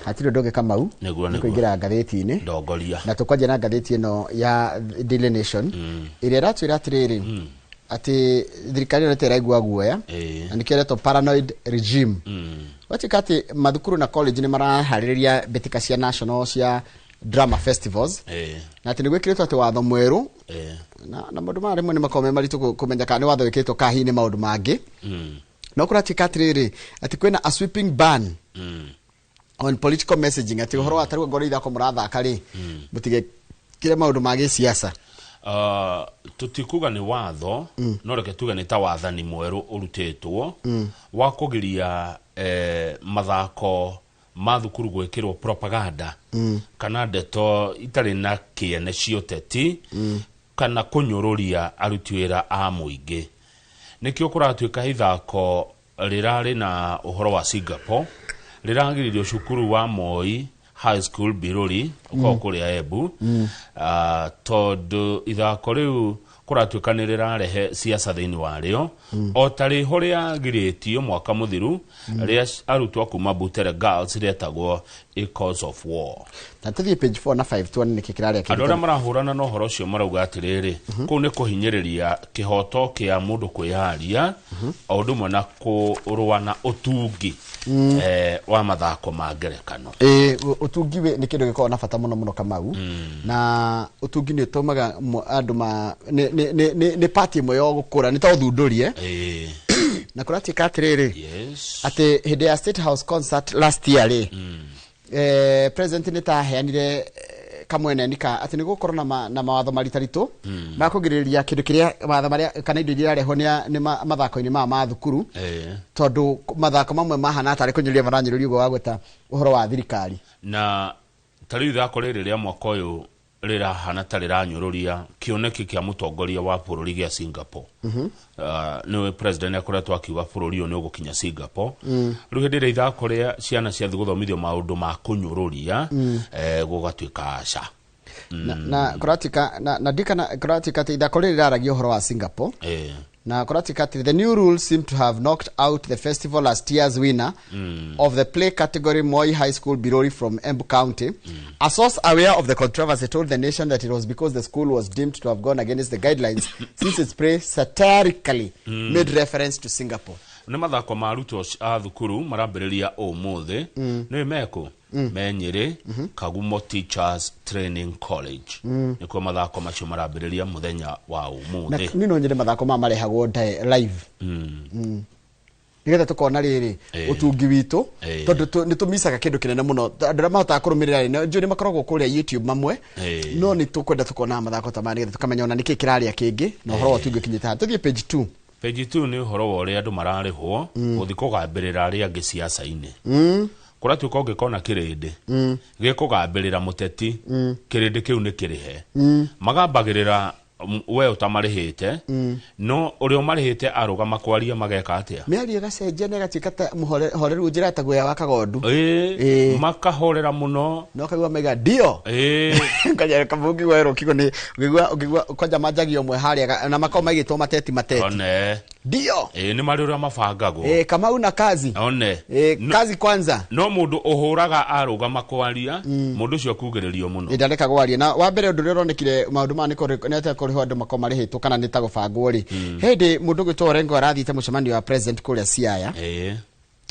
hatire ndoge Kamau kuingira ngatheti-ini ndongoria na tukwanje na ngatheti ino ya Daily Nation iria ratwira atiriri ati thirikari ino teraigua guoya na nikireto paranoid regime watikati mathukuru na college ni marahariria betika cia national cia drama festivals na ati nigwikiritwo ati watho mweru na maundu mari mwe ni makome maritu kumenya kana ni watho wikitwo kahini maundu mangi no kuratika atiriri ati kwina a sweeping ban on political messaging ati uhoro atari ngoro ithako murathaka ri mutige kire maundu magi siasa tutikuga ni watho no reke tuga ni ta wathani mweru urutetwo wa kugiria mathako mathukuru gwikirwo propaganda kana ndeto itari na kiene cioteti kana kunyururia aruti wira a muingi nikio kuratuika ithako rirari na uhoro wa Singapore riragiririo cukuru wa Moi High School Biruri uko kuria Embu tondu ithako riu kuratuika ni rirarehe siasa thiini wario o tari horia giritio mwaka muthiru ria arutwo kuma Butere Girls retagwo a cause of war na tuthie page 4 na 5 tuone niki kiraria kindu aria marahurana no horo cio marauga atiriri ku ni kuhinyiriria kihoto kia mundu kwiharia o ndumwe na kurua na utungi wa mathako ma ngerekano utungi ni kindu gikoo na bata muno Kamau na utungi ni utumaga andu ma ni party imwe yo gukura ni ta uthundurie na kuratika atiriri ati hinde ya State House concert last year president ni ta heanire kamwene nika ati nigukorwo na mawatho maritaritu makugiriria kindu kiria watho maria kana indo iria reho ni mathako-ini ma thukuru tondu mathako mamwe mahana atari kunyuria maranyuria ugo wa gweta uhoro wa thirikari na tari ithako riri ria mwaka uyu rira hana tari ranyururia kioneki kia mutongoria wa bururi gia Singapore no president akoretwo akiuga bururi uyu ni ugukinya Singapore riu hindire ithako ria ciana cia guthomithio maundu ma kunyururia gugatuika aca na kuratika na dikana kuratika te ithako riri raragio uhoro wa Singapore na kuratika the new rules seem to have knocked out the festival last year's winner of the play category Moi High School Biruri from Embu County. A source aware of the controversy told the nation that it was because the school was deemed to have gone against the guidelines since its play satirically made reference to Singapore. Ni mathako maruto a thukuru marambiriria umuthi ni meko menyere Kagumo Teachers Training College niko mathako macio marambiriria muthenya wa umuthi ni no nyire mathako marehagwo live nigetha tukona riri utungi witu tondu ni tumisaga kindu kinene muno andira mahota kurumirira ni makoragwo kuria YouTube mamwe no ni tukwenda tukona mathako ta mani tukamenya ona niki kiraria kingi no horo utungi kinyita tuthie page 2 page 2 ni horo wore andu mararihwo uthikugambirira ari angi siasa-ini kuratuka ungikona kirindi gikugambirira muteti kirindi kiu ni kirihe magambagirira we utamarihite no urio marihite arugama kwaria mageka atia miaria gacenje ne gatikata muhoreru njira ta gwe wa kagondu makahorera muno no kagwa mega dio kanya kabugi wero kigo ni ugigwa kwanja majagi omwe haria na makao magitwo mateti one dio ni mariro mabangago Kamau na kazi one kazi kwanza no mundu uhuraga arugama kwaria mundu cio kugiririo muno ndareka gwaria na wa mbere undu rironekire maundu ma nete kuriho andu makao marihitwo kana ni ta gubangwo ri hindi mundu gwitwo Orengo arathite mucemanio wa president kuria Siaya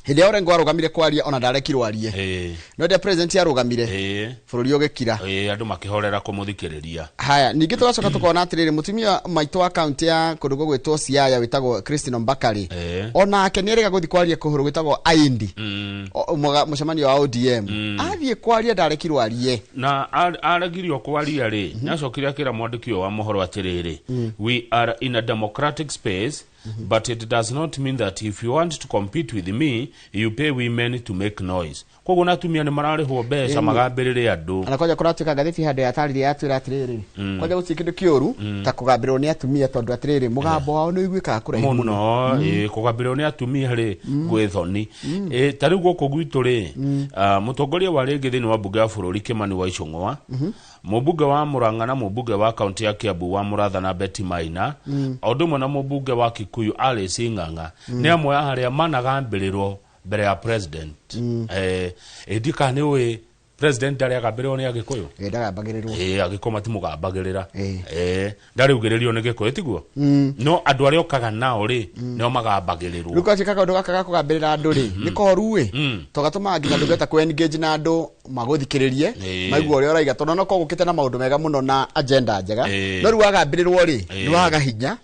hindi Orengo arugamire kwaria ona ndarekirwo arie no the president arugamire bururi ugikira andu makihorera kumuthikiriria haya ningi tugacoka tukona atiriri mutumia maitu wa county ya kundu gwitwo Siaya witagwo Christine Mbakari ona akenierega guthi kwaria kuhuru gwitagwo Aindi mucemanio wa ODM athie kwaria ndarekirwo arie na aragirio kwaria ri nacokire akira mwandikio wa mohoro atiriri we are in a democratic space but it does not mean that if you want to compete with me you pay women to make noise kogo natumia ni mararihwo mbeca magambirire andu anakoja kuratuka gatheti hande ya tariri atwira atiriri koja guci kindu kiuru ta kugambirwo ni atumia tondu atiriri mugambo wao no igwika kura muno kugambirwo ni atumia ri gwithoni tari guko gwitu ri mutongoria wa ringi thini wa bunge ya bururi Kimani wa Icung'wa mubunge wa Murang'a na mubunge wa kaunti ya Kiambu wa Muratha na Betty Maina odumwe na mubunge wa Kikuyu Alice Ng'ang'a ni amwe aria managambirirwo mbere ya president edika ni we president ndari agambirwo ni agikuyu ndagambagĩrĩrwo agikoma ti mugambagĩrĩra ndari ugĩrĩrio ni gikuyu tiguo no andu aria okaga nao ri nio magambagĩrĩrwo ruko chika kaundu gaka gakugambĩrĩra andu ri ni koru ĩ togatuma nginya ndugeta ku engage na andu maguthikĩrĩrie maigua ũrĩa ũraiga tondũ no ko gũkĩte na maũndũ mega mũno na agenda njega no rĩu agambĩrĩrwo ri ni waga hinya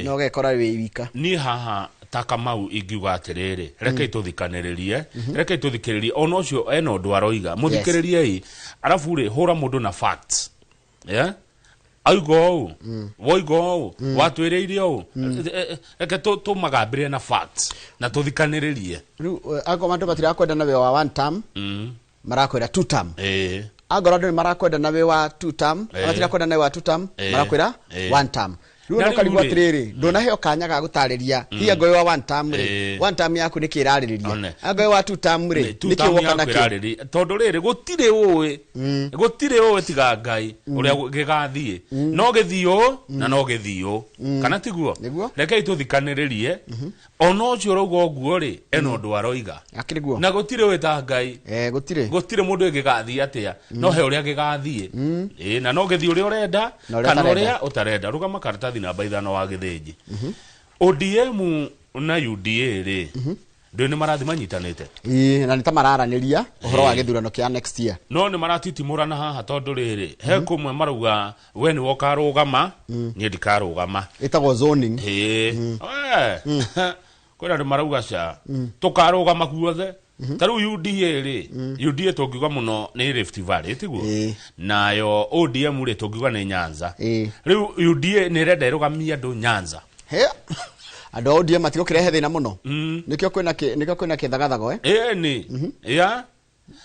no gekora wĩ wika ni haha takamau ingiuga atiriri reke ituthikaniririe reke ituthikirie ono ucio eno ndu aroiga muthikiririe arafu ri hura mundu na facts aigo woigo watwiriire o reke tu magambire na facts na tuthikaniririe riu agoma ndu batira kwenda na we wa one term marakwira two term agora ndu marakwenda na we wa two term batira kwenda na we wa two term marakwira one term Runo kaligwa tiriri ndona heo kanya ga gutariria hiya ngoyo wa one term yaku nikiraririria agoyo wa two term ri nikiwoka nakirariri tondu riri gutire uwe tiga ngai uria gigathie no githio na no githio kana tiguo reke ituthikaniririe ono cio rogo guo ri eno ndu aroiga na gutire uwe ta ngai gutire mundu gigathie atia no he uria gigathie na no githio uria urenda kana uria utarenda rugama karatathi namba 5 wa githiji ODM na UDA ri ndio ni marathi manyitanite na ni ta mararaniria uhoro wa githurano kia next year no ni maratitimurana haha tondu riri he kumwe maruga we ni wokarugama ni ndikarugama itagwo zoning kwira ndi maruga cia tukarugama guothe taru UDA ri UDA tungiuga muno ni Rift Valley tiguo nayo ODM ri tungiuga ni Nyanza riu UDA ni renda irugamia andu Nyanza andu ODM matigo kirehe thina muno nikio kwina kithagathago ni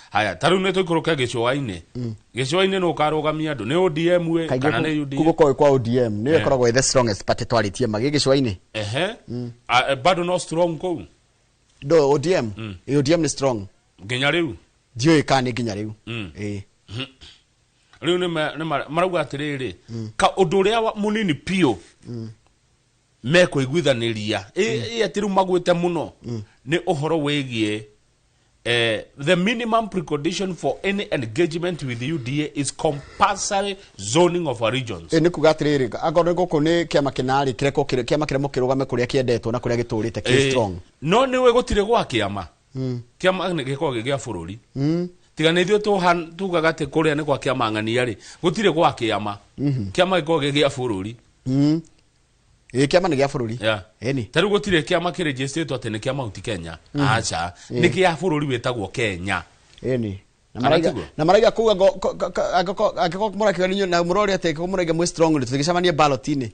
haya taru ne tuikuruka gicwa-ini no karugamia andu ni ODM we kana ni UDA kugo kwa ODM ni ikoragwo the strongest party twaritie magi gicwa-ini bado no strong ko do ODM ni strong nginya riu dio ikani nginya riu riu ni marauga atiriri ka undu uria munini pio meko iguithaniria atiru magwite muno ni uhoro wegie the minimum precondition for any engagement with the UDA is compulsory zoning of regions ni kuga atiriri agoro goko ni kiama kinari kireko kiama kiremo kirugame kuria kiendetwo na kuria giturite ki strong no ni we gutire gwa kiama kiama ni giko gigia bururi tiga ni thio tugaga te kuria ni kwa kiama ng'ania ri gutire gwa kiama kiama giko gigia bururi kiama ni gia bururi eni taru gutire kiama kiregistrate ati ni kiama uti Kenya acha ni kia bururi wetagwo Kenya eni na maraiga kuga agako muraki ninyo na murori ati ko muraiga mwe strong ri tutigicamanie ballot ini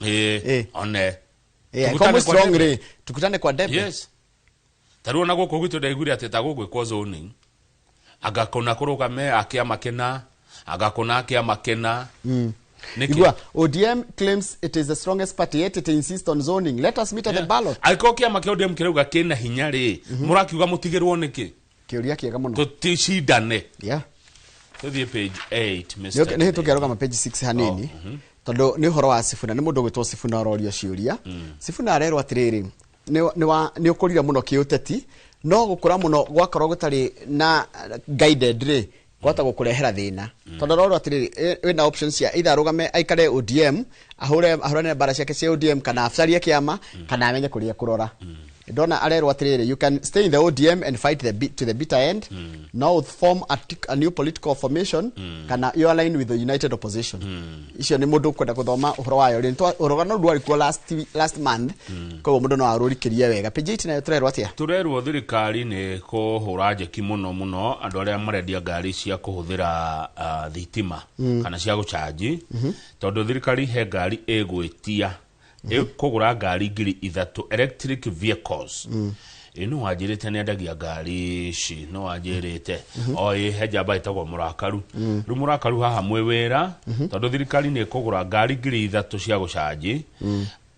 one ko mwe strong ri tukutane kwa debe yes taru na goko gwitu ndaiguri ati tagugwe ko zoning agakona kurugame akiama kena agakona akiama kena Igua, ODM claims it is the strongest party yet it insists on zoning. Let us meet at the ballot. Aikokia make ODM kirauga kena hinya ri. Murakiuga mutigirwo niki? Kiuria kiega muno. Tutishidane. Tuthie page 8 Mr. Ni tukiaruga ma page 6 hanini. Tondu ni horo wa Sifuna ni mundu gwitwo Sifuna ororio ciuria. Sifuna arerwo atiriri ni ukurira muno kiuteti no gukura muno gwakorwo gutari na guided ri gwata gukurehera thina tondu roro atiriri wina options ya either arugame aikare ODM ahurane bara ciake cia ODM kana afsarie kiama kana amenye kuria kurora ndona arerwo atiriri you can stay in the ODM and fight to the bitter end now form a new political formation kana you align with the united opposition icio ni mundu kwenda kuthoma uhoro wayo ri urugano ndwari ko last month ko mundu no arurikirie wega page 8 nayo turerwo thirikari ni kuhura njeki muno andu aria marendia ngari cia kuhuthira thitima kana cia guchaji tondu thirikari he ngari egwitia kugura ngari 3,000 electric vehicles ino wajirite ni endagia ngari ici no wajirite heja baitagwo murakaru murakaru haha mwewera tondu thirikari ni kugura ngari 3,000 cia guchaji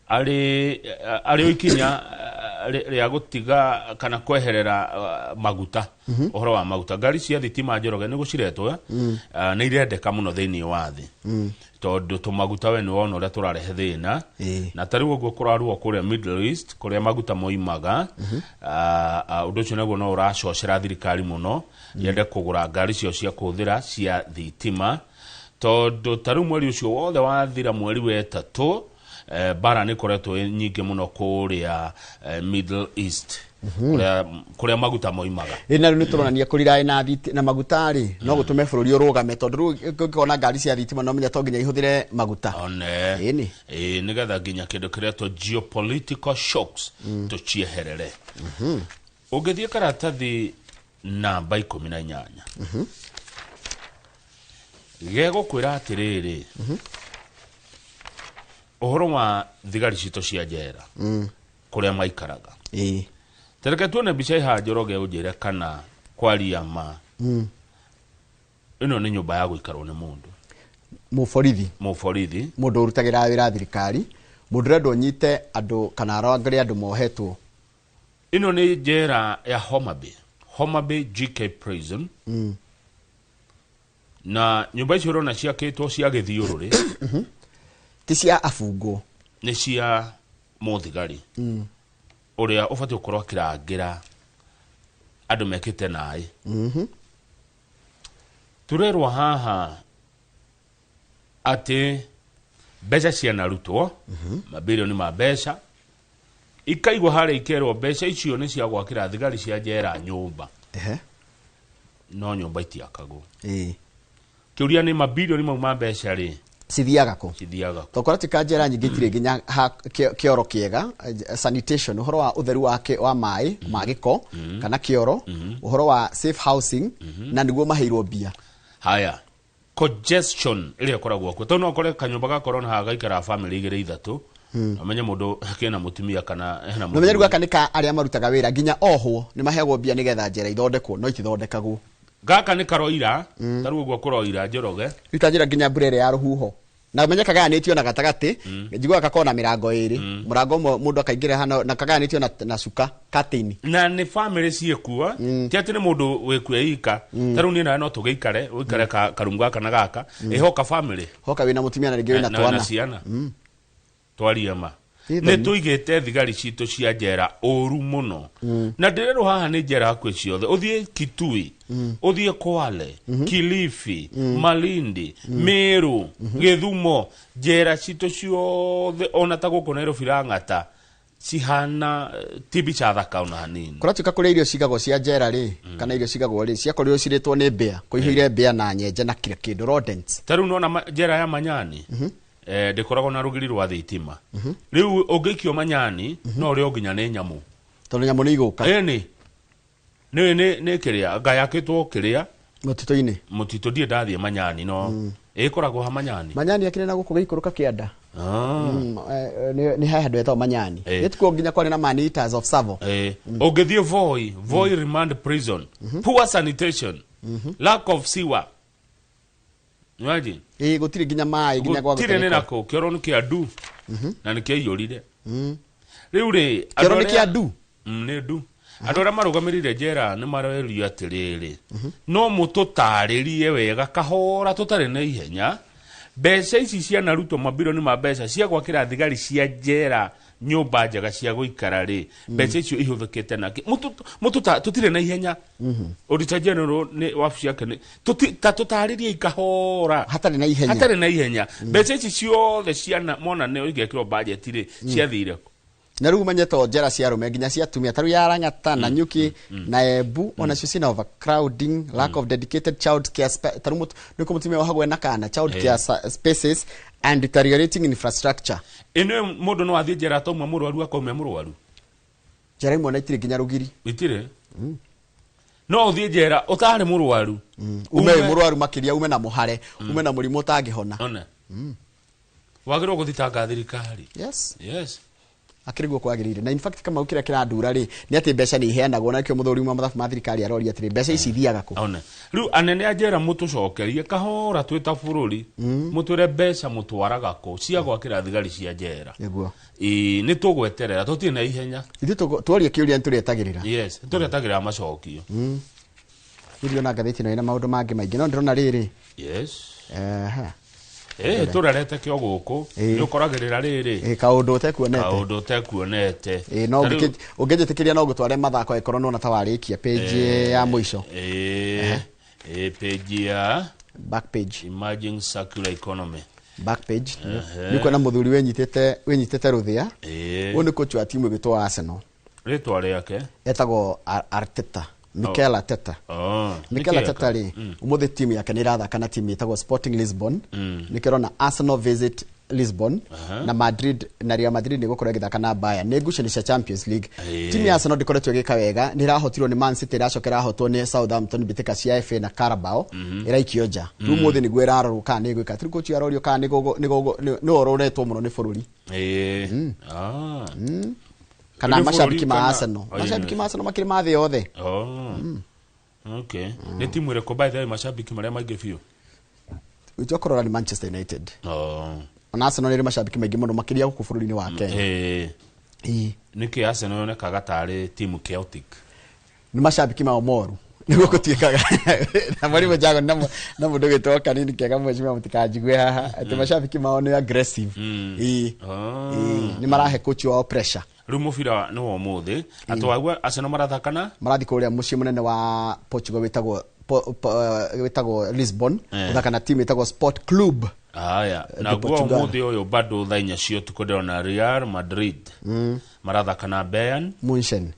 ari ikinya ria gutiga kana kweherera maguta ohoro wa maguta ngari cia thitima Njoroge ni guciretwo ni irendeka muno thiini wa thi tondu tumaguta we ni wona uria turarehe thina na tari uguo kurarwo kuria Middle East kuria maguta moimaga undu ucio naguo no uracocera thirikari muno yende kugura ngari cio cia kuthira cia thitima tondu tari mweri ucio wothe wathira mweri wetatu bara ni koretwo nyingi muno kuria Middle East kuria maguta moimaga ina ni turonania kurira na maguta ri no gutume bururi urugame tondu ngikona ngari cia thitima no menya to nginya ihuthire maguta one ni getha nginya kindu kiretwo geopolitical shocks to chieherere ugithie karatathi namba 18 gego kwira atiriri ohoro wa thigari cito cia njera kuria maikaraga tereke tuone bica iha Njoroge unjire kana kwaria ma ino ni nyumba ya guikarwo ni mundu muborithi mundu urutagira wira thirikari mundu rendo nyite andu kana arangire andu mohetwo ino ni njera ya Homa Bay GK prison na nyumba icio rona ciakitwo cia githiururi ti cia afungo ni cia muthigari uria ubati ukorwo akirangira andu mekite nai turerwa haha ati mbeca cia narutwo mabilioni ma mbeca ikaigwa hare ikerwo mbeca icio ni cia gwakira thigari cia njera nyumba no nyumba itiakagwo kiuria ni mabilioni ma mbeca ri sithiaga ko tokora tikajera nyingi tire ginya kioro kiega sanitation uhoro wa utheru wake wa mai magiko kana kioro uhoro wa safe housing na niguo maheirwo bia haya congestion ile koragwo ko tono kore kanyumba ga corona haga ikara family igire ithatu amenye mundu akena mutumia kana hena mundu amenye gwaka nika aria marutaga wira ginya ohwo ni mahegwo bia nigetha njera ithondekwo no itithondekagwo gaka ni karoira taru uguo kuroira Njoroge itajira ginya burere ya ruhuho na menye kagayanitio na gatagati njigwa gakona mirango iri murango mundu akaingira hano na kagayanitio na suka katini na ni family ciekua ti ati ni mundu wekue ika taru ni na no tugeikare wikare karungu kana gaka ehoka family hoka wina mutumia na ringi wina twana twaria ma ne tuigete thigari cito cia njera oru muno na ndirero haha ni njera hakwe ciothe uthie Kitui uthie Kwale Kilifi Malindi Meru Githumo njera cito ciothe ona ta guko Nairobi Lang'ata cihana tibi cha thaka ona hanini kuratuka kuri irio cigagwo cia njera ri kana irio cigagwo ri cia korio ciritwo ni mbea kuihire mbea na nyenje na kira kindu rodents taru nona njera ya Manyani dekorago na rugiri rwa thitima riu ungikio Manyani no ri oginya ne nyamu tondu nyamu ni iguka ni kiria ngayakitwo kiria mutito die ndathie Manyani no ikoragwo ha Manyani akire na guku gikuruka kianda ni haha ndwetwo Manyani nitiko nginya kwari na man-eaters of Savo ungithie Voi remand prison poor sanitation lack of sewer imagine gutire ginya mai ginya gwa gutire ni nako kioro ni kiandu na ni kiaiyurire riu ri kioro ni kiandu ni ndu andora marugamirire njera ni marerio atiriri no mututaririe wega kahora tutari na ihenya mbeca ici cia naruto mabilioni ma mbeca cia gwakira thigari cia njera nyumba njega cia guikara ri mbeca icio ihuthukite naki mututa tutire na ihenya auditor general ni wabici yake ni tutaririe ikahora hatari na ihenya mbeca ici ciothe ciana mona ne igekirwo budget ri cia thire na riu manyeto njera cia rume nginya cia tumia taru ya Lang'ata na Nyuki na Embu ona cio cina overcrowding lack of dedicated child care taru niko mutumia wahagwe na kana child care spaces and deteriorating infrastructure ino mundu no athie njera tomwe murwaru akomwe murwaru njera imwe na itire nginya rugiri itire no uthie njera utari murwaru ume murwaru makiria ume na muhare ume na murimo utangihona ona wagirwo guthitanga thirikari yes akiriguo kwagirire na in fact kama ukira kirandura ri ni ati mbeca ni iheanagwo na kio muthuri wa mathabu ma thirikari arori atiri mbeca ici thiaga ku ona riu anene ajera mutucokerie kahora twita bururi mutwire mbeca mutwaraga ku cia gwakira thigari cia njera niguo ni tugweterera tuti na ihenya ithu tworie kiuria nturetagirira yes turetagirira macokio irio na gatheti na maundu mangi maingi no ndirona riri yes turarete kio guku ni ukoragirira riri kaundu utekuonete no ungejetikiria no gutware mathako ekoro no na tawarikia page ya mwisho page ya back page emerging circular economy back page niko na muthuri wenyitete ruthia uyu ni coach wa timu gitwa Arsenal ritwa riake etagwo Arteta Mikel Arteta. Mikel Arteta ri umuthi timu yake ni rathaka na timu itagwo Sporting Lisbon nikirona Arsenal visit Lisbon na Madrid na Real Madrid ni gukora githaka na Bayern ni ngucanio cia Champions League. Timu ya Arsenal ndikoretwo igika wega ni rahotirwo ni Man City racokera hotwo ni Southampton bitika cia FA na Carabao iraikio nja riu muthi ni gwira aroruka ni gwika tiri coach arorio ka ni ororetwo muno ni bururi kana mashabiki ma Arsenal mashabiki ma Arsenal makiri mathe yothe okay ni timu ire ko by the mashabiki maria maingi fiu ujokorora ni Manchester United ona Arsenal ni mashabiki maingi muno makiria guku bururi-ini wa Kenya niki Arsenal yone kaga tari timu chaotic ni mashabiki ma moru niguo gutiikaga na mwarimu jago na mundu gitoka nini kega mweshima mutikajigwe haha ati mashabiki mao ni aggressive ni marahe coach wao pressure riu mubira ni wo muthi atwagwa Arsenal marathakana marathi kuria mucii munene wa Portugal witagwo Lisbon uthakana timu itagwo Sport Club aya na guo muthi uyu bado thainya cio tukodona Real Madrid marathakana Bayern Munchen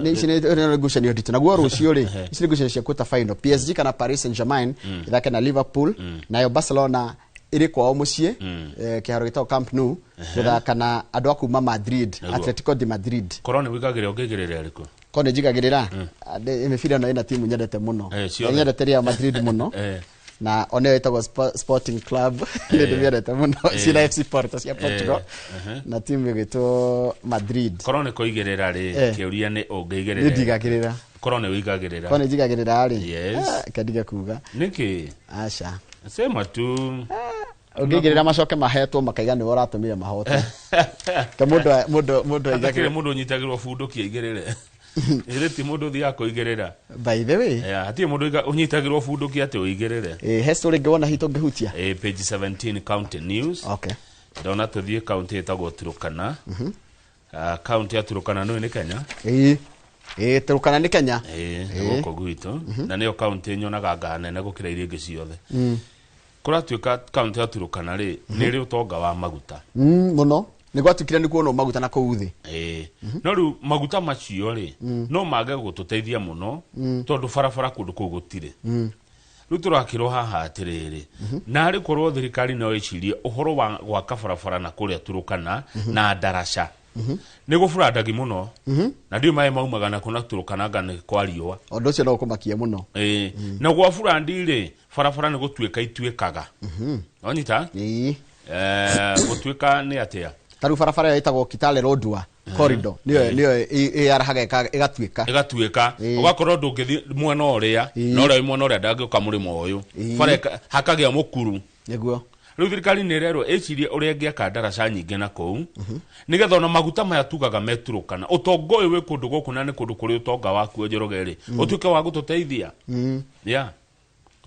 ni cine ngucanio nditu na guo rucio ri cine ngucanio cia quarter final PSG kana Paris Saint-Germain ithake na Liverpool nayo Barcelona iri kwao mucii kiharo gitao Camp Nou guthakana andu akuma Madrid Atletico de Madrid korone wikagire ongegirire ariko kone jigagirira imefira na ina timu nyendete muno nyendete Real Madrid muno na oneo itagwo Sporting Club ndimyendete muno sina FC Porto cia Portugal na timu gitwo Madrid korone koigirira ri kiuria ni ongegirire ndigagirira korone wikagirira kone jigagirira ri kadiga kuga niki acha sema tu ungigirira macoke mahetwo makaiga ni waratumire mahoto ke mundu igakire mundu nyitagirwo bundu kiigirire ireti mundu thia koigirira by the way hatie mundu unyitagirwo bundu ki ati uigirire history ngona hito ngihutia page 17 county news okay ndona tuthie county etagwo Turukana county ya Turukana no ni Kenya Turukana ni Kenya guko gwito na niyo county nyonaga nganene gukira iria ingi ciothe kuratuika county ya Turukana ri ni ri utonga wa maguta muno ni gwatukire ni kuona maguta na kuuthi no ru maguta macio ri no mage gututeithia muno tondu barabara kundu kugutire riu turakirwo haha atiriri na ari korwo thirikari no icirie uhoro wa gwaka barabara na kuria Turukana na daraca ni gufurandagi muno na ndio mai maumaga na kuna Turukana ngane kwa riwa ondu cio no kumakia muno na gwa furandi ri barabara ni gutuika ituikaga onyita gutuika ni atia taru barabara itagwo Kitale Road corridor niyo yarahaga igatuika ugakorwo ndungithi mwena uria no ria mwena uria ndangioka murimo uyu bara hakagia mukuru niguo riu thirikari ni rero ecirie uria ngiaka daraca nyingi na kou nigetha ona maguta maya tugaga meturukana utongo uyu wi kundu guku na ni kundu kuri utonga waku njorogeri utuike wa gututeithia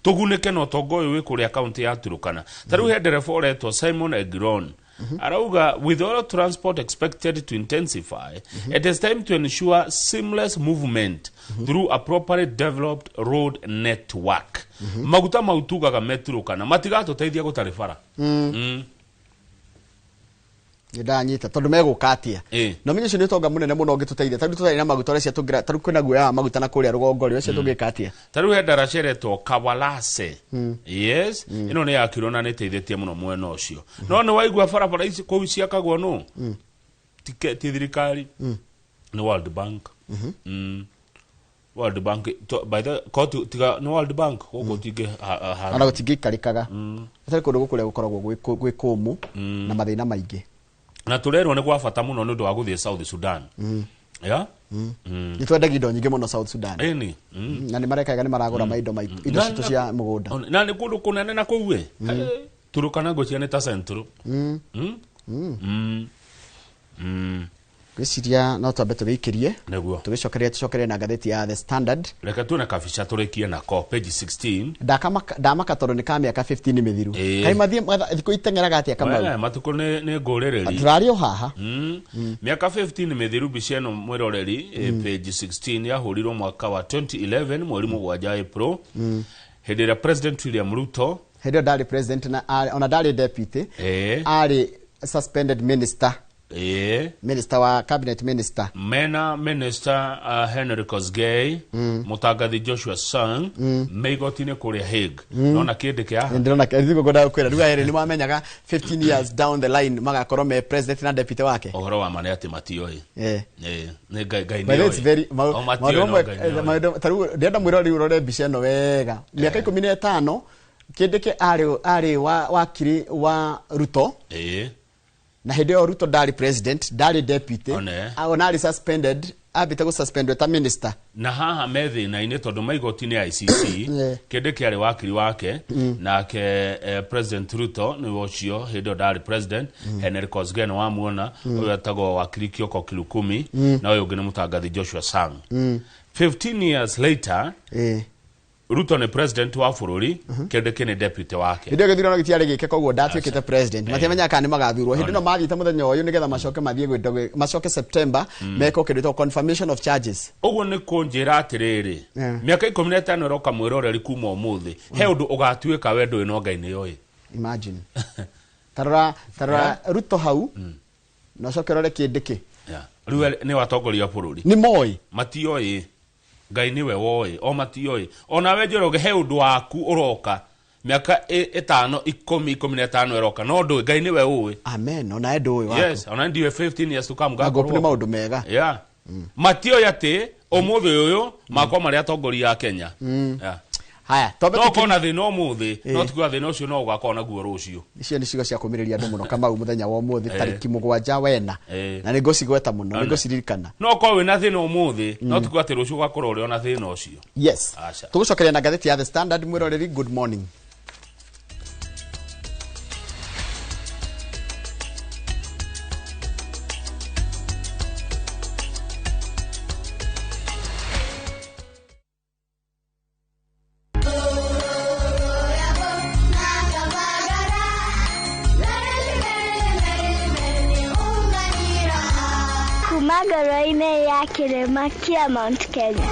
tugunike no utongo uyu wi kuria county ya Turukana tariu hendereba uretwo Simon Egron arauga with all transport expected to intensify it is time to ensure seamless movement through a properly developed road network maguta mautugaga meturukana matigatuteithia gutari bara ndanyita tondu megukatia no minyo ni utonga munene muno ngituteithia tari tutari na maguta cia tungira tari kwina guya maguta na kuria rugongo rio cia tungikatia tari hendara ceretwo Kawalase yes ino ni yakirwo na ni teithĩtie muno mwena ucio no ni waigua barabara ici kou ciakagwo no ti thirikari ni World Bank World Bank by the court tiga no World Bank guko tige ana gutingikarikaga atari kundu gukuria gukoragwo gwi kumu na mathina maingi na turerwo ni gwa bata muno ni ndu wa guthie South Sudan ya ni twendagi indo nyingi muno South Sudan ni na ni marekaga ni maragura maindo indo citu cia mugunda na ni kundu kunene na kuwe Turukana gochia ni ta centro gwiciria no twambe tugikirie neguo tugicokerie na ngatheti ya The Standard reka tuone kabica turikie nako page 16 ndamaka tondu ni ka miaka 15 mithiru kai mathie thiku itengeraga atia kama matuko ni ngurereri turario haha miaka 15 mithiru bica eno mwiroreri page 16 yahurirwo mwaka wa 2011 mweri mugwanja April hindi ya President William Ruto hindi ndari president na ona ndari deputy ari suspended minister minister wa cabinet minister mena minister Henry Kosgei mutangathi Joshua Sang meigotine kuria Hague nona kindi kia ndona kidigo goda kwera riwa yeri ni mamenyaga 15 years down the line magakorwo me president na deputy wake ohoro wa mane ati matioi ne gai but it's very taru ndenda mwirori urore bica no wega miaka 15 kindi ki ari wakiri wa Ruto na hindi yo Ruto ndari president ndari deputy ona ari suspended abite go suspended ta minister na haha methi na ine tondu maigotini ICC kende kiari wakiri wake nake President Ruto ni wocio hindi ndari president Henry Kosgei wa muona uyu atago wakiri Kioko Kilukumi na uyu ngine mutangathi Joshua Sang 15 years later Ruto ni president wa bururi kende kene deputy wake ndio githiro gitiare gike koguo ndatwikite president matemenya kana magathurwo hindi no mathite muthenya uyu nigetha macoke mathie gwidoge macoke September meko kendo confirmation of charges uguo ni kunjira atiriri miaka 15 roka mwiroreri kuma umuthi he undu ugatuika wendo ino ngai ni yoi imagine tarora Ruto hau no cokerore kindiki riwe ni watongoria bururi ni moi matioi ngai niwe woi o matioi ona wenjoroge he undu waku uroka miaka 5 10 15 eroka no ndu ngai niwe ui amen ona ndu ui wako yes ona ndiwe 15 years to come gago ni maundu mega matioi ati omuthi uyu makwa mari atongoria ya Kenya haya tobe tukona thina umuthi no tukua thina ucio no ugakona guo rucio icio ni cigo cia kumiriria andu muno kama muthenya wa umuthi tariki 7 wena na ni ngocigweta muno ni ngociririkana no ko wina thina umuthi no tukua ati rucio ugakora uri ona thina ucio yes tugucokeria na ngatheti ya The Standard mwiroreri good morning Magaraine ya kilima kia Mount Kenya.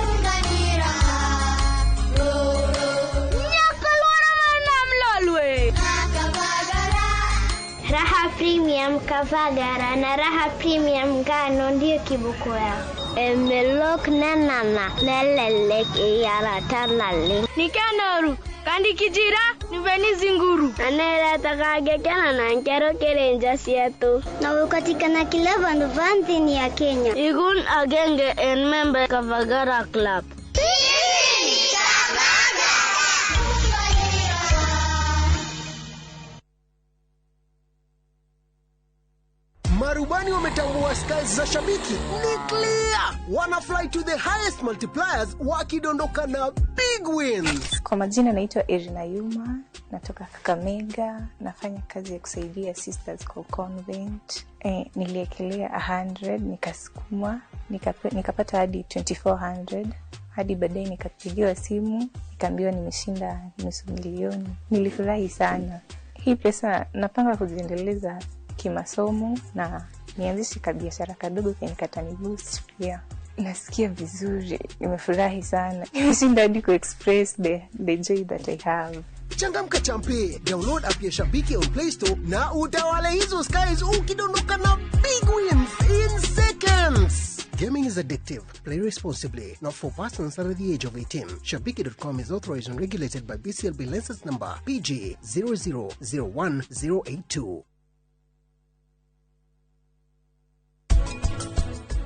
Raha Premium Kavagara na Raha Premium Ngano ndio kibuku yao. Emelok nanana neleleke yara tanale. Nikanoru kandi kijira niveni zinguru. Aneleta kagekana na nkero kerenja sietu. Na ukatikana kileba nuvantini ya Kenya. Igun agenge en member Kavagara Club. Marubani wametambua skies za shabiki ni clear. Wana fly to the highest multipliers wakidondoka na big wins. Kwa majina naitwa Irina Yuma, natoka Kakamega, nafanya kazi ya kusaidia sisters kwa convent. Niliekelea 100, nikasukuma, nikapata hadi 2400. Hadi baadaye nikapigiwa simu, nikaambiwa nimeshinda nusu milioni. Nilifurahi sana. Hii pesa napanga kuziendeleza kimasomo na nianzishe kabiashara kadogo kenikatani boost pia. Nasikia vizuri, nimefurahi sana. Nimeshinda hadi ku express the joy that I have. Changamka champe, download app ya Shabiki on Play Store na utawale hizo skies ukidondoka na big wins in seconds. Gaming is addictive. Play responsibly. Not for persons under the age of 18. Shabiki.com is authorized and regulated by BCLB license number PG 0001082.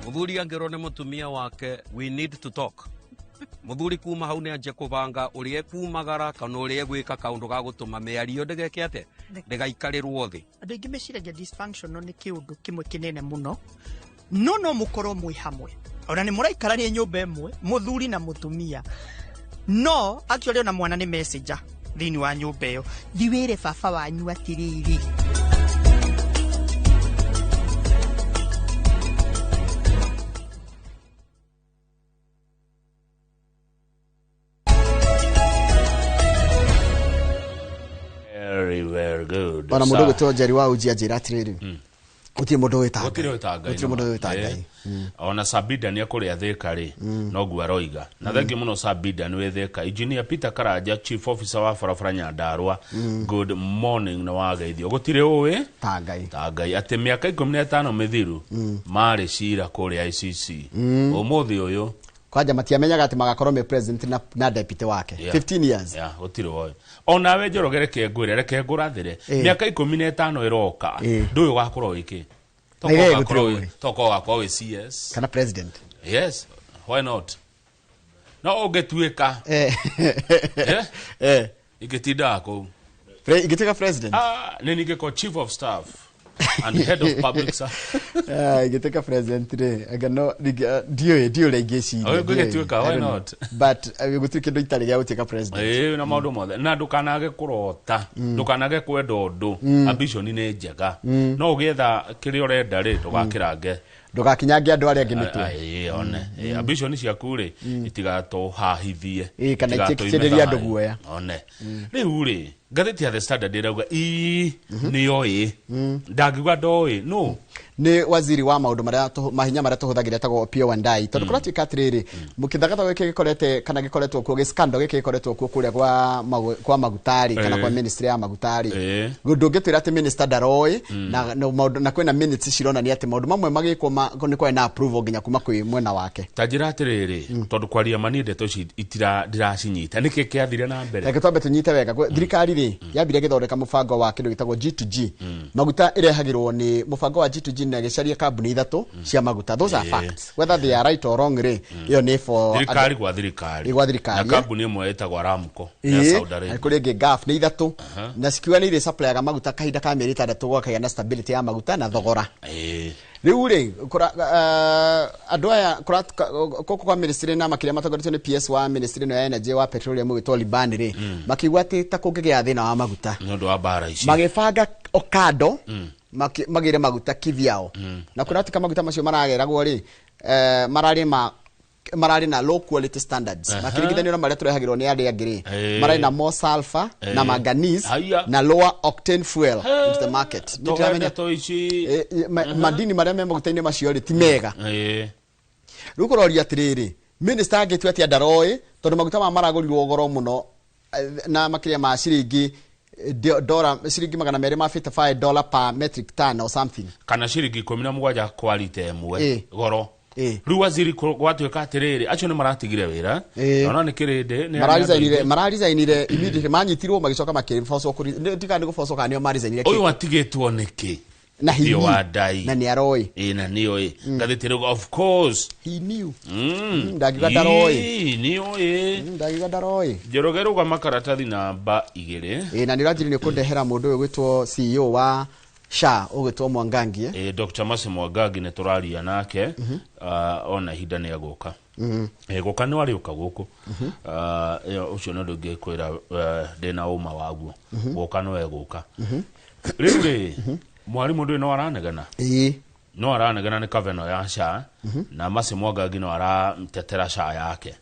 Muthuri angero ne mutumia wake we need to talk. muthuri kuma hau ne anje kubanga urie kumagara kana urie gwika kaundu ga gutuma meario ndegeke ate ndegaikarĩrwo thi andu ingi meciragia dysfunctional ni kiundu kimwe kinene muno no mukorwo mwi hamwe ona ni muraikarania nyumba imwe muthuri na mutumia no actually ona mwana ni messenger thini wa nyumba iyo thiwire baba wanyu atiriri very good. Bana mundu gito Jerry wa ujia njira atiriri uti mundu wita ngai ona Sabida ni akuria thika ri no gu aroiga na thangi muno Sabida ni wetheka engineer Peter Karanja chief officer wa Farafara Nyandarua good morning na wageithio gutire uwi tangai ati miaka 15 mithiru mari cira kuria ICC umuthi uyu kwaja matiamenyaga ati magakorwo me president na deputy wake 15 years gutire uwi ona we njorogere kengwire reke ngurathire miaka 15 iroka nduyu gakorwo iki toko gakwa CS kana president yes why not no ugetuika igetinda ko igetuika president nini ngeko chief of staff and head of public service igetuika president re agano dio legesi ugetuika why not but ugetuika ndo itari ya utika president na maundu mothe na ndukanage kurota ndukanage kwenda undu ambition ni njega no ugetha kiri urenda ri tugakirange ndugakinyange andu ari angi mitwe one ambition ciaku ri itigato hahithie kana itikiriria andu guoya one riu ri gatheti ya The Standard irauga niyo ndagigwa ndoi no ni waziri wa maundu mahinya maria tuhuthagira tago Pio Wandai tondu kurati katiriri mukithagata weke gikorete kana gikoretwo ku scandal geke gikoretwo ku kuria kwa magutari kana kwa ministry ya magutari ndungitwira ati minister daroi na kwena minutes cirona ni ati maundu mamwe magikwo ni kwa na approval nginya kuma kwi mwena wake tajira atiriri tondu kwaria maninde to itira ndiracinyita niki kiathire na mbere reke twambe tunyite wega thirikari ri yambire githondeka mubango wa kindu gitagwo G2G maguta irehagirwo ni mubango wa G2G na gicaria kambuni ithatu cia maguta those are facts whether they are right or wrong ri iyo ni for thirikari kwa thirikari na kambuni imwe etagwo Aramco ya Saudi Arabia kuri ngi gaf ni ithatu na sikiwa ni ri supply ya maguta kahinda ka mieri 3 gwaka na stability ya maguta na thogora riu ri andu aya koko kwa ministry na makiria matagoretwo ni PS wa ministry no ya energy wa petroleum witwa Liban ri makigwa ati ta kungigia thina wa maguta nondu wa bara ici magifanga okado magire maguta kivyao na kuna tika maguta macio marageragwo ri marari na low quality standards makiringithania na maria turehagirwo ni andi angiri marari na more sulfur na manganese na lower octane fuel into the market nitramenya to ici madini maria me magutaini macio ri ti mega rukorori atiriri minister agetu ati andaroi tondu maguta maragorirwo goro muno na makiria ma ciringi dollar ciringi $255 per metric ton or something kana ciringi 17 kwa lita imwe goro riu waziri gwatuika atiriri acio ni maratigire wira ona ni kirinde ni mararizainire immediately manyitirwo magicoka makirifoso kuri ndikandi gufoso kanio marizainire uyu atigitwo niki na Pio Wandai na ni aroi na niyo gathitire of course he knew ndagiga daroi ndagiga daroi jorogero kwa makaratathi namba 2 na nirajiri ni kundehera mundu uyu gwitwo CEO wa SHA ugitwo Mwangangi Dr. Masi Mwangangi ne turaria nake ona hinda ni aguka guka ni wari ukaguku ucio no ndungikwira ndina uma waguo guka no eguka riu ri mwarimu ndu no aranegana no aranegana ni kaveno ya SHA na Masi Mwangangi no aratetera SHA yake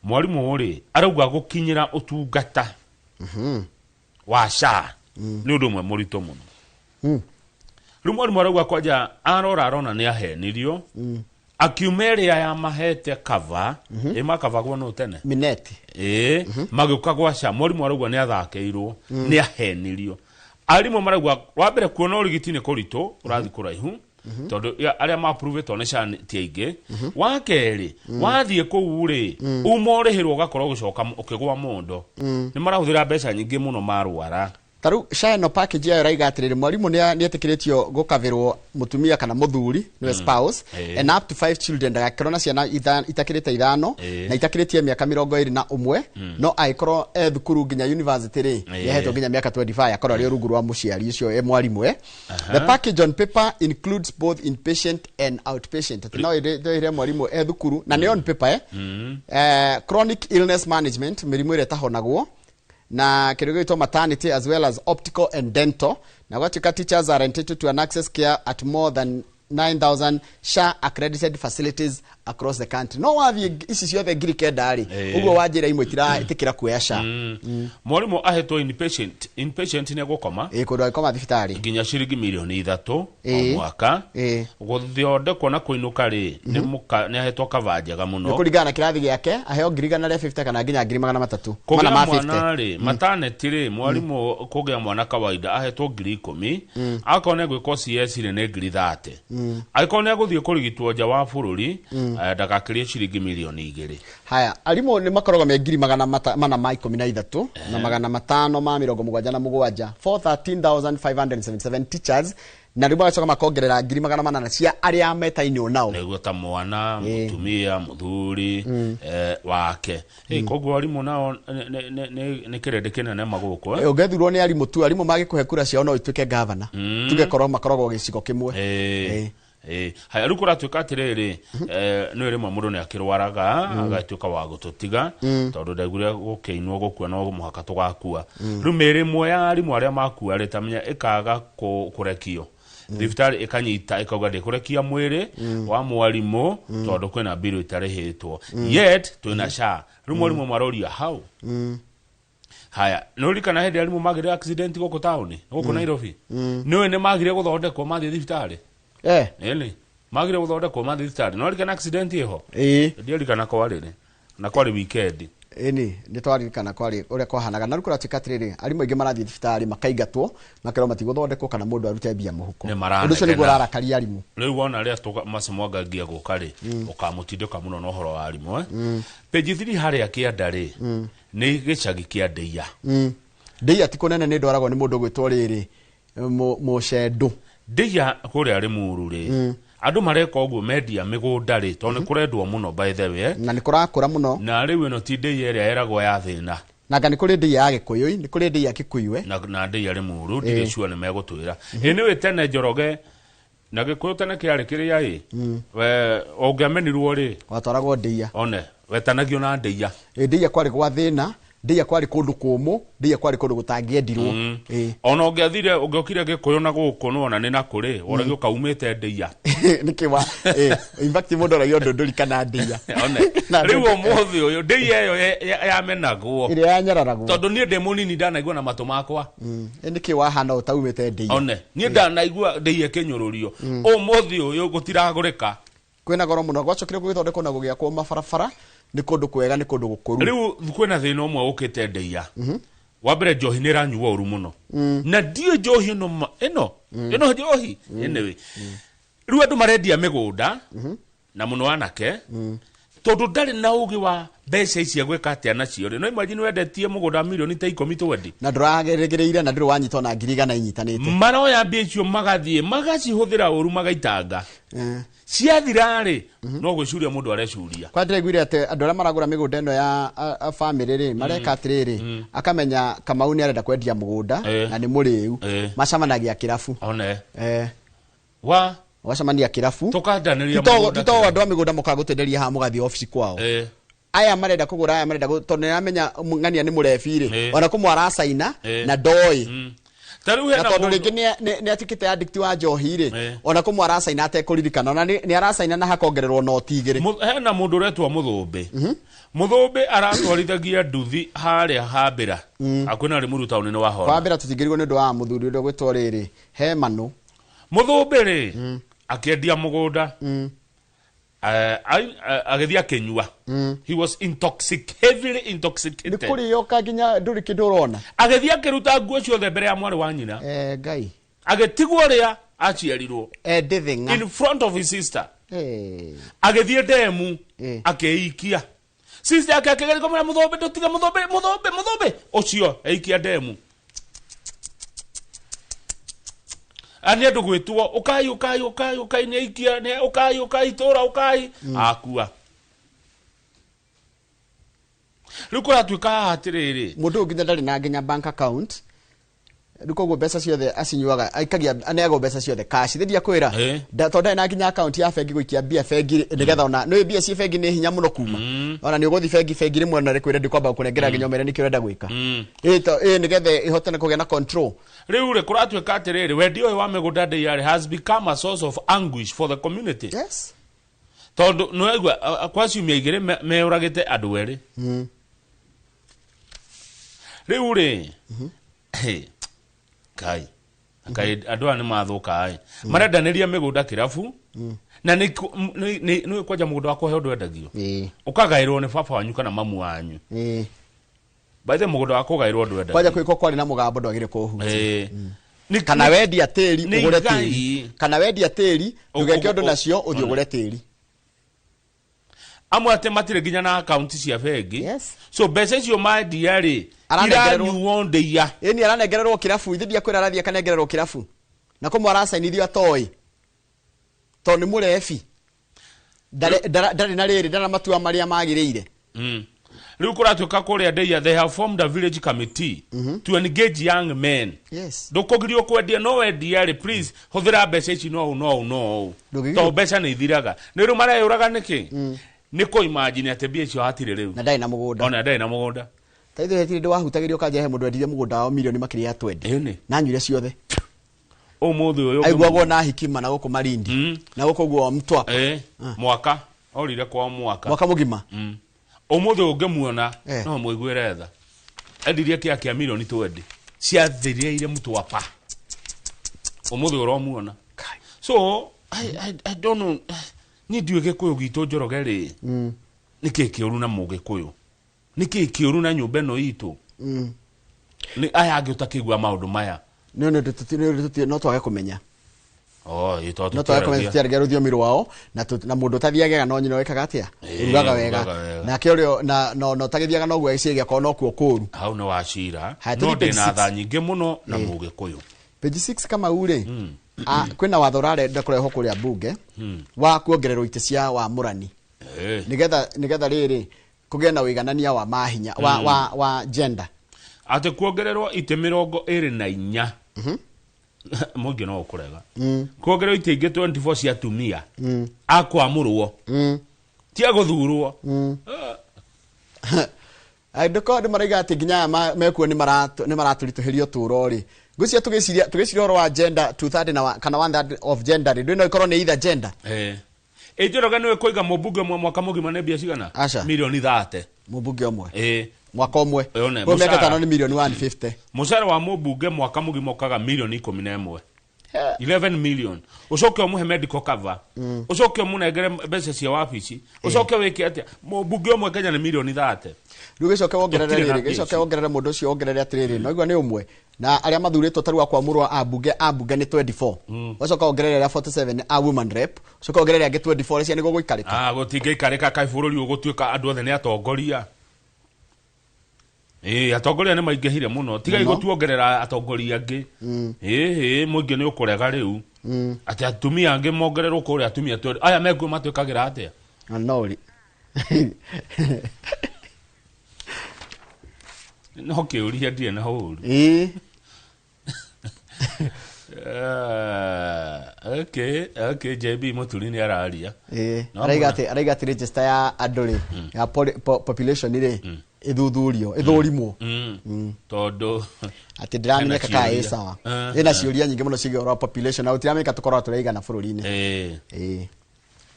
mwarimu uri arauga gukinyira utungata wa SHA ni undu mwe murito muno riu mwarimu arauga kwaja arona ni ahenirio akiumeria ya mahete cover makavagwo no tene mineti magiuka gwa SHA mwarimu arauga ni athakeirwo ni ahenirio arimu marauga wa mbere kuona urigitini kurito urathi kuraihu tondu aria ma approve to ne SHA tiaige wa keri wathie ku ri umorehirwo gakorwo gucoka ukigwa mondo ni marahuthira mbeca nyingi muno marwara taru SHA package ya raiga atiriri mwarimu ni etikiritio gukavirwo mutumia kana muthuri ni spouse and up to 5 children ndagakorwo ciana itakirite ithano na itakiritie miaka 21 no aikorwo thukuru nginya university ri yehetwo nginya miaka 25 akorwo ri rungu rwa muciari ucio mwarimu the package on paper includes both inpatient and outpatient no ire mwarimu thukuru na ni on paper chronic illness management mirimu ire tahonagwo na kirigito maternity as well as optical and dental. Na watika teachers are entitled to an access care at more than 9,000 SHA accredited facilities across the country. No wathi isi ciothe ngirike ndari uguo wanjira imwe tira itikira kuya SHA. Mwalimu ahetwo inpatient ne gukoma kundu agikoma thibitari nginya ciringi milioni 3 o mwaka guthionde na kuinuka ri ni ahetwo kavajaga muno ni kuringana kirathi giake aheo 150 kana nginya 300 mana ma 50 maternity ri mwalimu kugia mwana kawaida ahetwo 10,000 akone gwiko CS ri ne 30 aikone guthie kurigitwo nja wa bururi ndagakirie ciringi milioni 2 haya alimu ni makorogo me 113 na 577 for 13,577 teachers na riba choka makongerera 800 cia aria metainio nao niguo ta mwana mutumia muthuri wake koguo alimu nao ne kirende kinene maguko ungethurwo ni alimu tu alimu magikuhe kura cia no ituke governor tugekorwo makorogo gicigo kimwe haya rukura tukatiriri no rimwe mundu ni akirwaraga agatuka wa gututiga tondu ndaiguria gukeinwo gukua no muhaka tugakua rumere mwe ya alimu aria makua ritamenya ikaga kurekio thibitari ikanyita ikauga ndikurekia mwiri wa mwarimu tondu kwina bill itarihitwo yet twina SHA rumwe rimwe maroria how haya no rikana hedi alimu magire accident goko town goko Nairobi no ne magire guthondekwo mathi thibitari ele magire guthondekwo mathi thibitari no rikana accident iho ndio rikana kwa riri na kwa weekend ni twaririkana kwari uria kwahanaga na rukura tikatiriri ari moinge marathi thibitari makaigatwo makero matiguthondekwo kana mundu arute bia muhuko undu cio niguo rarakaria arimu riu wona aria macimwanga ngia gukari ukamutindika muno no horo wa arimu page 3 haria kiandari ni gicagi kia Ndeia Ndeia tikunene ni ndwaragwo ni mundu gwitwo riri Mushendu Ndeia kuria ari muru ri andu mareka oguo media migunda ri to ni kurendwo muno by the way na ni kurakura muno na riu ino ti Ndeia ria eragwo ya thina na ni kuri Ndeia ya Gikuyu ni kuri Ndeia ya Kikuyu na Ndeia ari muru ndire sure ni megutwira ni we tene Njoroge na Gikuyu tene kiari kiria we ongiamenirwo ri watwaragwo Ndeia one wetanagio na Ndeia Ndeia kwari gwa thina Ndeia kwari kundu kumu Ndeia kwari kundu gutangiendirwo ona ungiathire ungiokire Gikuyu na guku no ona ni na kuri oragio kaumite Ndeia nikiwa in fact mundu oragio ndondori kana Ndeia one riu omothi uyu Ndeia yo yamenagwo ire yanyararagwo tondu ni demonini ndanaigua na matu makwa nikiwa hana utaumite Ndeia one ni ndanaigua Ndeia kinyururio omothi uyu gutiragurika kwina goro muno gwacokire gwithondekwo na gugiakwo mabarabara ni kundu kwega ni kundu gukuru riu kwina thina umwe ukite Ndeia wabere njohi ni ranyuwa uru muno na dio njohi ino njohi anyway riu andu marendia migunda na muno anake tondu ndari na ugi wa mbeca ici gwika atia nacio no imagine wendetie mugunda milioni ta 10 na ndurageregereire na ndiru wanyitwo na 100 inyitanite maroya mbecio magathie magacihuthira uru magaitanga ciathirari no gwicuria mundu arecuria kwa ndireguire ate andu aria maragura migunda ino ya family ri mareka atiriri akamenya Kamau ni arenda kwendia mugunda na ni muriu macamanagia kirafu one wacamania kirafu tukandaniria mugunda to andu a migunda mukagutenderia ha mugathi office kwao aya marenda kugura aya marenda tondu niramenya ng'ania ni murefiri ona kumwaracaina na ndoi taru hena tondu ringi ni atikite addict wa njohi ri ona kumwaracaina atekuririkana ona ni aracaina na hakongererwo no tigiri hena mundu retwa Muthumbi aratwarithagia nduthi haria Hambira akwina ri muruta unene wa hora Hambira tutingirigwo ni ndu wa muthuri ndu gwitwo riri he manu Muthumbi ri akiendia mugunda agethia kenyua he was heavily intoxicated ni kuri yoka ginya nduri kindu urona agethia kiruta nguo ciothe mbere ya mwari wa nyina ngai agetigwo ria aciarirwo ndithinga in front of his sister agethie demu akeikia sister akakegera komera Muthumbi ndutiga Muthumbi ucio eikia demu ani andu gwitwo ukai ni ikia ni ukai tora ukai akua rukura tuika atiriri mundu nginya ndari na nginya bank account ruko mbeca ciothe asinyuaga aikagia anego mbeca ciothe cash thidia kwira tonda na nginya account ya bengi guikia bia bengi nigetha ona no bia ci bengi ni hinya muno kuma ona ni uguthi bengi rimwe na rikwira ndikwamba kunengera nginya mere nikio renda gwika nigetha ihotane kugea na control riu rikura tuika atiriri wendi uyu wa migunda diary has become a source of anguish for the community. Yes, tondu no egwa kwa ciumia igire meuragite andu eri riu ri kai andu ani mathuka ai marendaniria migunda kirabu na ni kwaja mugunda wako he undu endagio ukagairwo ni baba wanyu kana mamu wanyu baithe mugunda wako gairwo undu endagio kwaja kwiko kwari na mugambo ndwagire kuhu kana wendi atiri ugure tiri kana wendi atiri ugeke undu nacio uthi ugure tiri amwe ate matire ginya na account cia bengi. Yes. So mbeca icio mandia ri iranyuo ndeia ni aranengererwo kirabu ithia kwira arathia kanengererwo kirabu na ko mwara sainithio atoi to ni murefi ndari na riri ndana matua maria magiriire riu kuratuka kuria ndeia they have formed a village committee to engage young men. Yes, ndukugirio kwendia no wendia ri please huthira mbeca ici no to mbeca ni ithiraga ni ru mara yuraga niki niko imagine ate bia icio hatire riu na ndai na mugunda ona ndai na mugunda taitho hetire ndi wahutagirio kanja he mundu endire mugunda wa milioni makiri ya 20 na nyure ciothe umuthi uyu aigwagwo na hikima na guku Malindi na guku gwo Mtwapa mwaka orire kwa mwaka mugima umuthi ungemuona no mwigwire tha endirie kia milioni 20 ciathirire ire Mtwapa umuthi uromuona so I don't know ni ndiuge kuyu gitu njorogeri niki kiuru na muge kuyu niki kiuru na nyumba no itu ni aya agiutakigwa maundu maya no twage kumenya ito no twage kumenya tiarge ruthio wao na mundu tathiaga no nyino wekaga atia urugaga wega na kiurio na no tagithiaga no gwe ciege ko no kuo kuru hau no wacira no ndina tha nyinge muno na muge kuyu page 6 kama ure kwina watho rarenda kureho kuria bunge wa kuongererwo ite cia wa murani nigetha riri kugia na wiganania wa mahinya wa gender ate kuongererwo ite 24 mugi no ukurega kuongererwo ite inge 24 cia tumia akwamurwo tia guthurwo ndiko ndi maraiga ati nginya mekuo ni maraturituhirio turori gucia tugiciria ro wa gender 230 na kana 1/3 of gender ndio no ikorwo ni either gender ejoroga niwe koiga mubunge mwaka mugima ne bia cigana milioni 30 mubunge omwe mwaka omwe kwa miaka 5 ni milioni 150 musara wa mubunge mwaka mugima okaga milioni 11 11 million ucoke omuhe medical cover ucoke omunegere mbeca cia wabici ucoke wiki atia mubunge omwe Kenya ni milioni 30 rugicoke wongerere gicoke wongerere mundu ucio wongerere atiriri no igwa ni umwe na aria mathuritwo tarua kwa murwa abunge ni 24 ucoke wongerere ya 47 a woman rep ucoke wongerere ange 24 cia nigo guikarika gutinge ikarika kai bururi ugutuika andu othe ni atongoria atongoria ni maingehire muno tiga igutuongerera atongoria angi muingi ni ukurega riu ati atumia angi mongererwo kuri atumia aya mekuo matwikagira atia anori no kiuria ndie na huru okay JB Muturi ni araria araiga ati register ya anduri ya population ire ithurimo todo ati ndiramenya kaka sawa ina ciuria nyingi muno cigiora population au tirameka tukorwa turaigana bururi-ini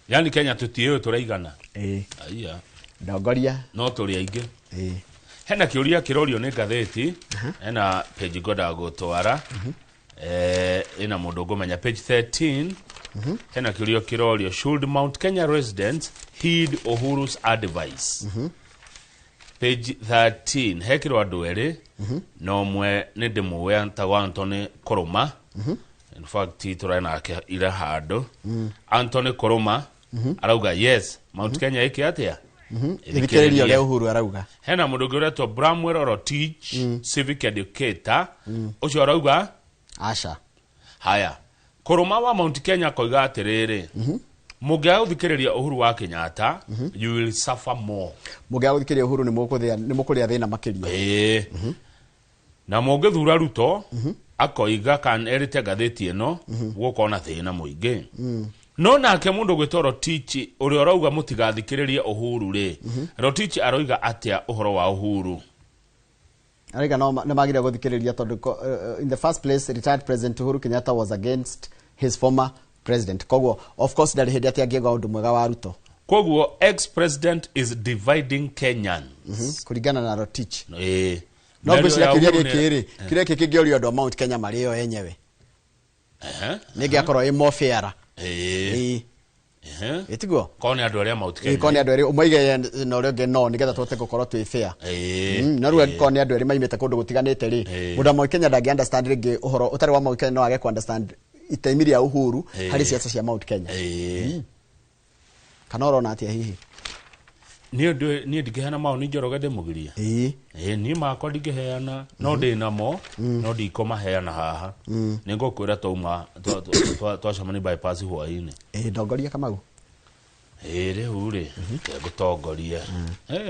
yani Kenya tutiyo turaigana aiya ndongoria no turi aingi hena kiuria kirorio ni gatheti hena page goda gutwara ina mundu ngumenya page 13 hena kiuria kirorio should Mount Kenya residents heed Uhuru's advice page 13 hekiro andu eri no mwe ni ndimuwe antagwa Anthony Koroma in fact turena ira hando Anthony Koroma arauga yes Mount Kenya iki atia thikiririo ria Uhuru arauga hena mundu ngiretwo Bramwell Orotich civic educator ucio arauga acha haya Koroma wa Mount Kenya koiga atiriri mugia uthikiriria Uhuru wa Kenyatta you will suffer more. Mugia uthikiriria Uhuru ni mukuria thina makiria. Na mungithura Ruto akoiga kan erite gatheti eno gukona thina muingi. No nake mundu gwitoro Rotich uri orauga mutigathikiririe Uhuru ri. Rotich aroiga atia uhoro wa Uhuru. Arega no magire guthikiriria tondu in the first place retired President Uhuru Kenyatta was against his former president. Koguo of course ndari hindi ati angiega undu mwega wa Ruto. Koguo ex-president is dividing Kenyans. Kurigana na Rotich. No gwiciria kiria gikiri kiria kingiorio andu Mount Kenya mario enyewe. Nigi akorwo i more fair. Itigo kone andu aria Mount Kenya. Kone andu aria umoige no rege no nigetha twote gukorwo twi fair. Na ruo kone andu aria maimite kundu gutiganite ri. Muda Mount Kenya ndagi understand rege uhoro utari wa Mount Kenya no age ku understand itaimiri ya Uhuru hari siasa cia Mount Kenya. Kana urona atia hihi ni ndigeheana mao ni Njoroge ndemugiria ni makwa ndigeheana no ndi namo no ndikoma heana haha ningukwira tauma twacamani bypass hwaini ndongoria Kamau riu ri gutongoria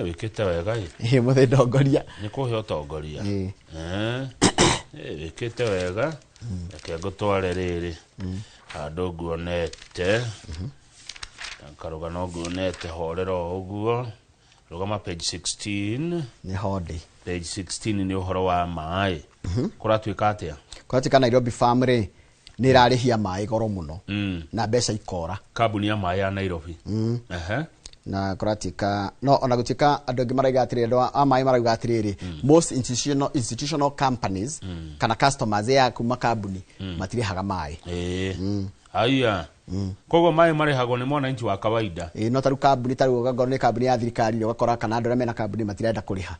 wikite wega muthe ndongoria ni kuhe utongoria wikite wega reke ngutware riri andu nguonete karuga no nguonete horero uguo rugama page 16 ni hodi page 16 ni uhoro wa mai kuratuika atia kwatika Nairobi family ni rarihia mai goro muno na mbeca ikora kabuni ya mai ya Nairobi na kuratika no ona gutika andu ngi maraiga atiriri amai maraiga atiriri most institutional companies kana customers ya kuma kabuni matirihaga mai aya kogo mai marihagwo ni mwananchi wa kawaida no taru kabuni taru gagoro ni kabuni ya thirikari ugakora kana andu mena kabuni matirenda kuriha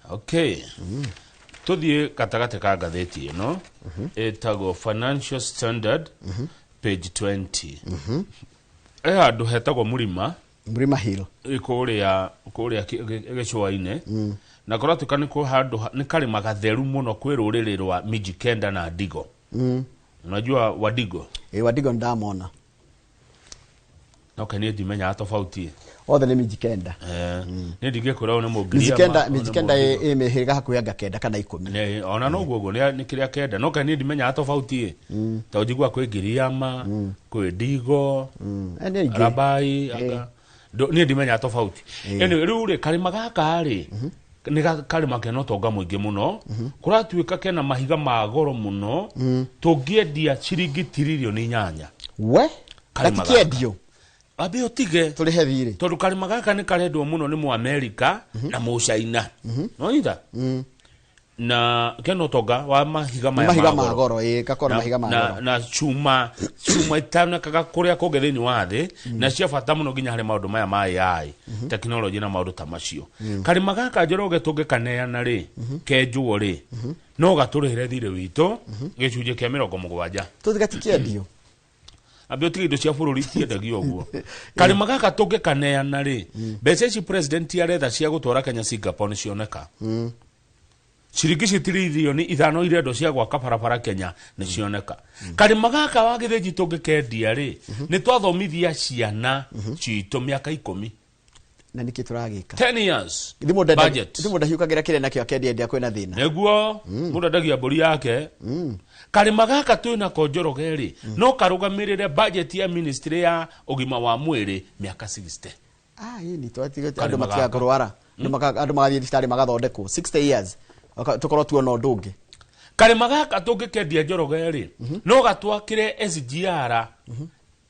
okay tuthie katagate ka gatheti ino etago Financial Standard page 20 andu hetagwo Murima Hill kuria gicwaine na kuratuka ni ko handu ni kari magatheru muno kwi ruriri rwa Mijikenda na Digo unajua Wadigo Wadigo ndamona no kani ndimenya tofauti othe ni Mijikenda ni ndigekora ni mugiria Mijikenda imehega hakuyaga kenda kana 10 ona no guogo ni kiria kenda no kani ndimenya tofauti ta njigwa kwi Giriama kwi Digo Rabai aga ni ndimenya tofauti ene riu ri kalima gaka ri ni kalima keno tonga muingi muno kuratuika kena mahiga magoro muno tungiendia ciringi tiririoni 8 we gatikendio abe otige turihe thiri tondu kalima gaka ni karedwo muno ni mu America na mu China no ida na keno tonga wa mahiga magoro gakora mahiga magoro na chuma itana kaga kuria kogetheni wathi na cia bata muno ginya hari maundu maya ma AI technology na maundu ta macio kalima gaka Njoroge tungikaneana ri kenjuo ri no gaturihire thire wito gicunje kia 70 tutigatikendio abe otige indo cia bururi tiendagio uguo kalima gaka tungikaneana ri mbeca ici president aretha cia gutwara Kenya Singapore ni cioneka ciringi citiririoni 5 irendo cia gwaka barabara Kenya ni cioneka kalima gaka wagithinji tungikendia ri ni twathomithia ciana ciito miaka 10 na niki turagika 10 years budget ithumo ndahiukagira kire nakio akendia kwena thina neguo mundu ndagia mburi yake kalima gaka twina ko Njoroge ri no karugamirire budget ya ministry ya ugima wa mwiri miaka 60 hii ni twatiga andu makia kurwara andu magathie thitari magathondekwo 60 years tukorwo tuona ndungi kalima gaka tungikendia Njoroge ri no gatwakire SGR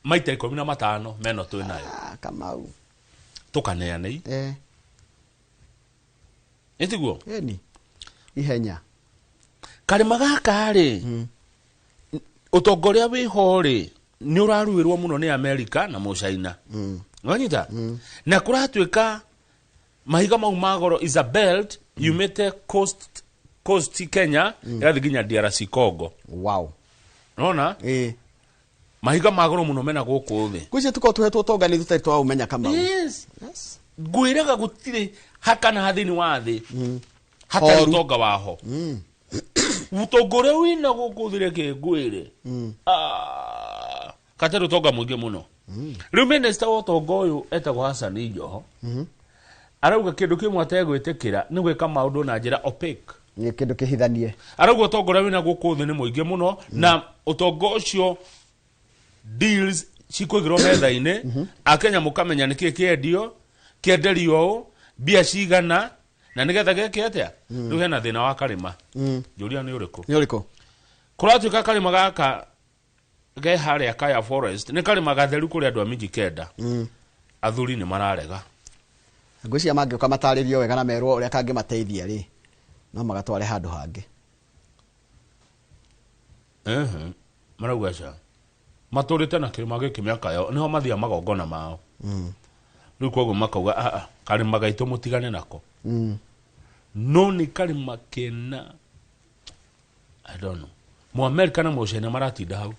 maita 15 meno twinayo Kamau tukaneane etiguo ni ihenya kalima gaka ri utongoria wiho ri ni uraruirwo muno ni America na mu China ngonyita na kuratuika mahiga mau magoro is a belt yumete coast Kenya ya ginya DRC Congo wow unaona mahiga magoro muno mena guku thi kuce tuko tuhetwo tongani tutari twa umenya Kamau yes gwiraga gutire hakana hathini wathi hatari tonga waho utongore wina gukuthire kingwire katero toga mwingi muno riu minister wa utongo uyu etagwo Hassan Joho arauga kindu kimwe ategwitikira ni gwika maundu na njira opaque ni kindu kihithanie arauga utongore wina gukuthi ni mwingi muno na utongo ucio deals cikwigirwo metha-ini akenya mukamenya niki kiendio kienderio bia cigana na nigetha geke atia riu hena thina wa karima juria ni uriku kuratuika karima gaka ge haria Kaya Forest ni karima gatheru kuri andu a Mijikenda athuri ni mararega ngwiciria mangiuka mataririo wega na merwo uria kangi mateithia ri no magatware handu hangi maraugaca maturite na kirima giki miaka yo niho mathia magongona mao riu koguo makauga karima gaitu mutigane nako no ni karima kena I don't know mu America na mu China maratinda hau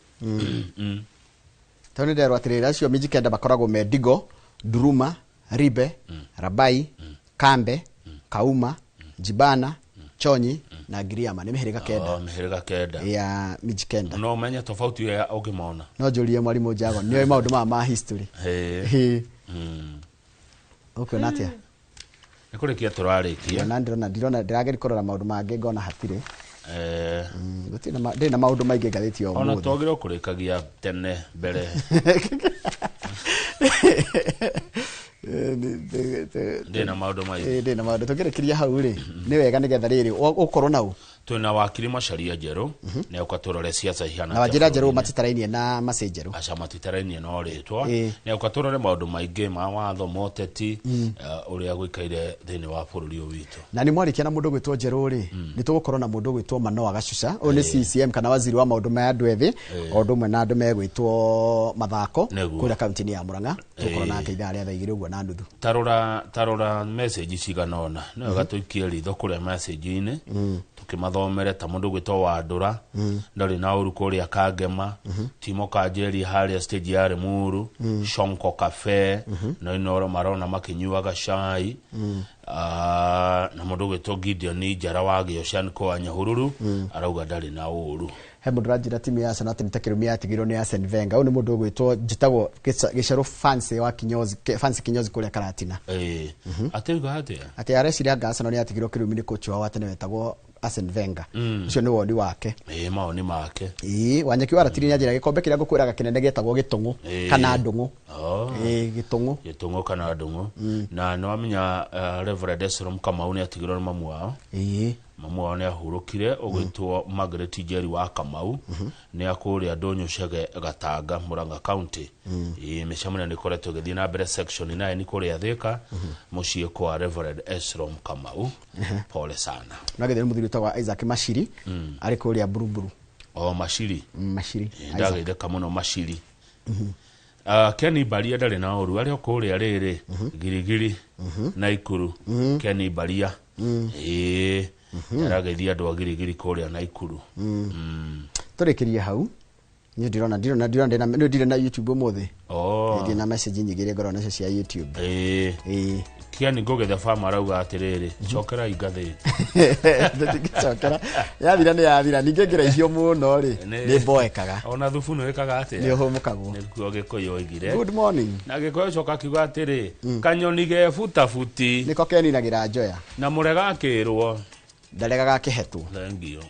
toni nderwa atirira acio Mijikenda bakoragwo me Digo, Duruma, Ribe, Rabai, Kambe, Kauma, Jibana, Chonyi na Giriama. Ni mihiriga kenda. Mihiriga kenda ya Mijikenda. No menya tofauti ya ugimona. No julie mwalimu Jago niyo maundu ma history. Okay natia. Nikurikia turarikia. Na ndirona ndirageri korora maundu mangi ngona hatire. Gutina maundu maingi ngathiti o ona togire kurikagia tene mbere ndina maundu maingi ndina maundu tukirekiria hau ri ni wega nigetha riri ukorwo nau twina wakiri Macharia Njeru ne ukaturore siasa hiana na wajira Njeru matitarainie na Macenjeru acha matitarainie no ritwa ne ukaturore maundu maingi ma watho moteti uria gwikaire thini wa bururi witu na ni mwarikia na mundu gwitwo Njeru ri ni tugukorwo na mundu gwitwo Manoa Gacuca o ni CCM kana waziri wa maundu ma andu ethi o ndumwe na andu megwitwo mathako kuria kaunti ya Murang'a tukorwo na keitha aria thaigire uguo na nduthu tarora message ciganona no gatuikie ritho kuria message ini tukimathomere ta mundu gwitwo Wandura ndari na uru kuria Kangema Timo Kanjeri haria stage ya Rimuru Shonko Cafe no inoro marona makinyuaga cai na mundu gwitwo Gideon Njara wa Ocean kwa Nyahururu arauga ndari na uru he mundu ranjira timu ya Arsenal nitakirumia yatigirwo ni Arsene Wenger u ni mundu gwitwo jitagwo gicaro fancy wa kinyozi kuria Karatina ateuga ati areciria Arsenal ni yatigirwo kirumi ni coach wa tene wetagwo Arsene Wenger ucio ni wodi wake maoni make Wanyeki waratiri ni ajira gikombe kiria gukwiraga kinene getagwo Gitungu kana Ndungu Gitungu kana Ndungu na no amenya Reverend Esrom Kamau ni atigirwo ni mamu wao mamu wao ni ahurukire ugwitwo Margaret Njeri wa Kamau ni akuria Ndonyo Chege Gatanga Murang'a County mechamuna ni koretwo githii na mbere section 9 ni kuria Thika mucie kwa Reverend Esrom Kamau pole sana na githii muthiri twa Isaac Mashiri ari kuria Buruburu Mashiri ndagire kamuno Mashiri Kenny Baria ndari na oru ari okuria riri girigiri na Ikuru Kenny Baria aragethia andu agirigiri kuria na Ikuru turikiria hau ni ndirona ndire na YouTube umuthi ndi na message nyingire ngoro nacio cia YouTube Kiani ngogetha fama arauga atiriri chokera igathi chokera yathira ninge ngereithio muno ri ni boekaga ona thufu no ekaga atia ni humukagwo ni kuo gikoyo igire good morning na gikoyo choka kiuga atiri kanyoni ge futi niko keninagira njoya na murega akirwo ndaregaga kihetwo thank you